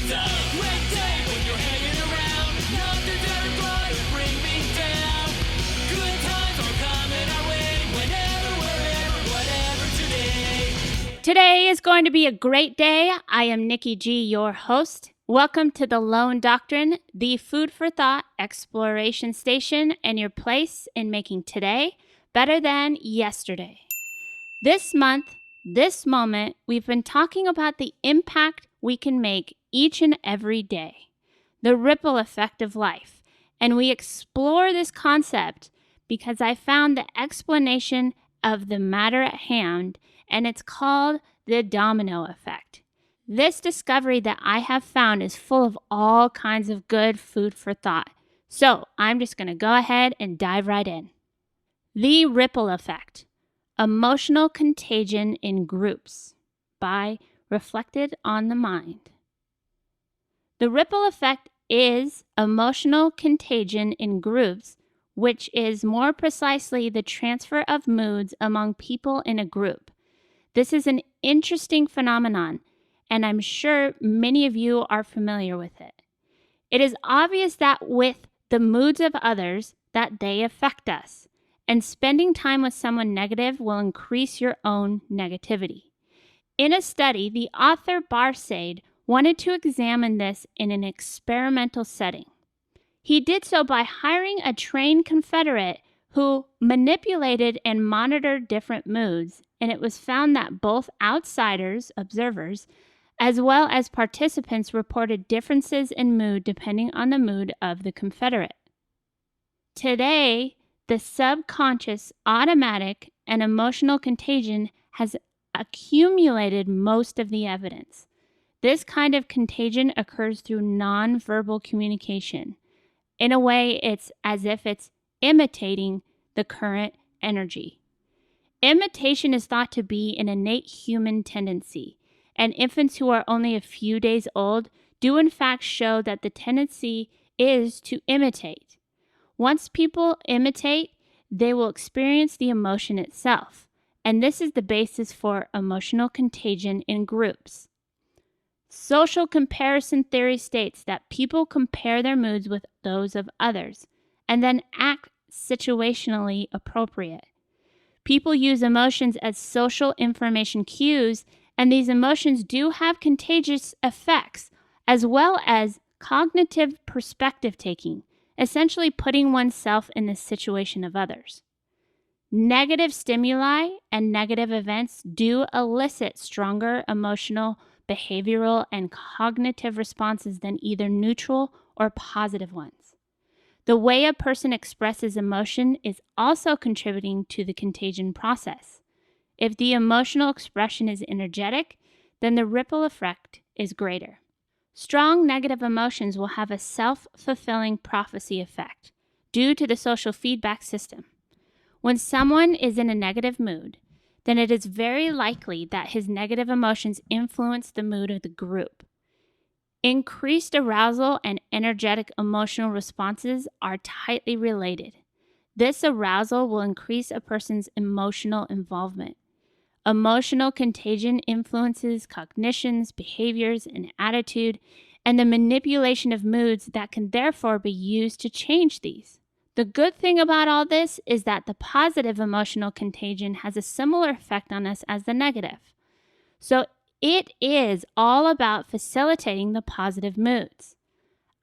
It's a great day when you're hanging around. Nothing's ever going to bring me down. Good times are coming our way. Whenever, wherever, whatever today. Today is going to be a great day. I am Nikki G, your host. Welcome to the Lone Doctrine, the food for thought exploration station, and your place in making today better than yesterday. This month, this moment, we've been talking about the impact we can make each and every day, the ripple effect of life. And we explore this concept because I found the explanation of the matter at hand, and it's called the domino effect. This discovery that I have found is full of all kinds of good food for thought. So I'm just going to go ahead and dive right in. The ripple effect, emotional contagion in groups by Reflected on the Mind. The ripple effect is emotional contagion in groups, which is more precisely the transfer of moods among people in a group. This is an interesting phenomenon, and I'm sure many of you are familiar with it. It is obvious that with the moods of others, that they affect us, and spending time with someone negative will increase your own negativity. In a study, the author Barsade wanted to examine this in an experimental setting. He did so by hiring a trained Confederate who manipulated and monitored different moods, and it was found that both outsiders, observers, as well as participants reported differences in mood depending on the mood of the Confederate. Today, the subconscious, automatic, and emotional contagion has accumulated most of the evidence. This kind of contagion occurs through nonverbal communication. In a way, it's as if it's imitating the current energy. Imitation is thought to be an innate human tendency, and infants who are only a few days old do in fact show that the tendency is to imitate. Once people imitate, they will experience the emotion itself, and this is the basis for emotional contagion in groups. Social comparison theory states that people compare their moods with those of others and then act situationally appropriate. People use emotions as social information cues, and these emotions do have contagious effects, as well as cognitive perspective taking, essentially putting oneself in the situation of others. Negative stimuli and negative events do elicit stronger emotional, behavioral, and cognitive responses than either neutral or positive ones. The way a person expresses emotion is also contributing to the contagion process. If the emotional expression is energetic, then the ripple effect is greater. Strong negative emotions will have a self-fulfilling prophecy effect due to the social feedback system. When someone is in a negative mood, then it is very likely that his negative emotions influence the mood of the group. Increased arousal and energetic emotional responses are tightly related. This arousal will increase a person's emotional involvement. Emotional contagion influences cognitions, behaviors, and attitude, and the manipulation of moods that can therefore be used to change these. The good thing about all this is that the positive emotional contagion has a similar effect on us as the negative. So it is all about facilitating the positive moods.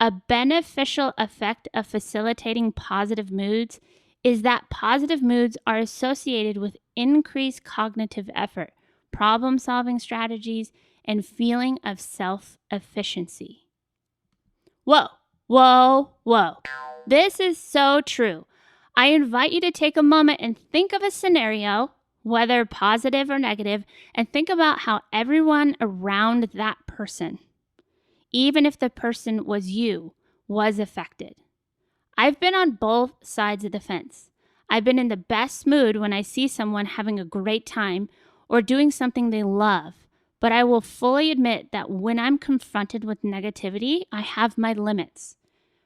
A beneficial effect of facilitating positive moods is that positive moods are associated with increased cognitive effort, problem-solving strategies, and feeling of self-efficiency. Whoa, whoa, whoa. This is so true. I invite you to take a moment and think of a scenario, whether positive or negative, and think about how everyone around that person, even if the person was you, was affected. I've been on both sides of the fence. I've been in the best mood when I see someone having a great time or doing something they love, but I will fully admit that when I'm confronted with negativity, I have my limits.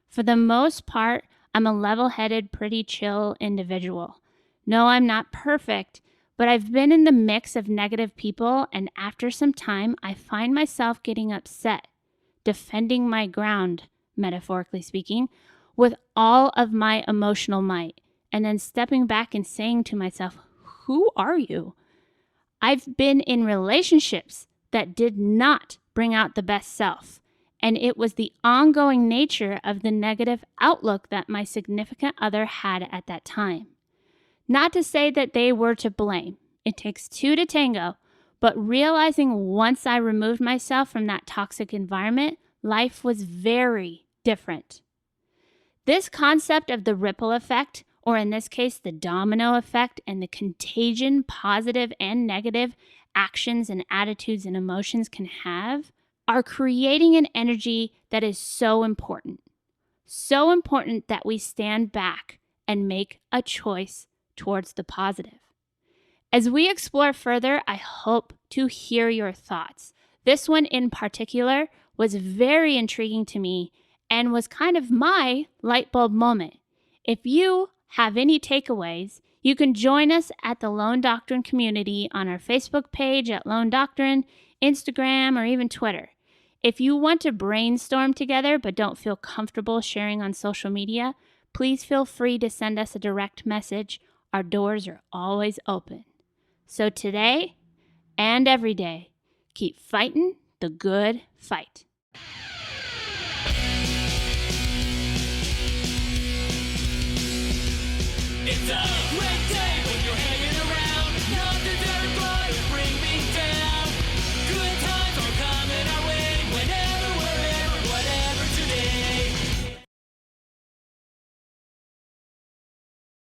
For the most part, I'm a level-headed, pretty chill individual. No, I'm not perfect, but I've been in the mix of negative people, and after some time, I find myself getting upset. defending my ground, metaphorically speaking, with all of my emotional might, and then stepping back and saying to myself, who are you? I've been in relationships that did not bring out the best self, and it was the ongoing nature of the negative outlook that my significant other had at that time. Not to say that they were to blame. It takes two to tango, but realizing once I removed myself from that toxic environment, life was very different. This concept of the ripple effect, or in this case, the domino effect, and the contagion positive and negative actions and attitudes and emotions can have, are creating an energy that is so important. So important that we stand back and make a choice towards the positive. As we explore further, I hope to hear your thoughts. This one in particular was very intriguing to me and was kind of my light bulb moment. If you have any takeaways, you can join us at the Lone Doctrine community on our Facebook page at Lone Doctrine, Instagram, or even Twitter. If you want to brainstorm together but don't feel comfortable sharing on social media, please feel free to send us a direct message. Our doors are always open. So today and every day, keep fighting the good fight. It's a great day when you're hanging around. Nothing's ever gone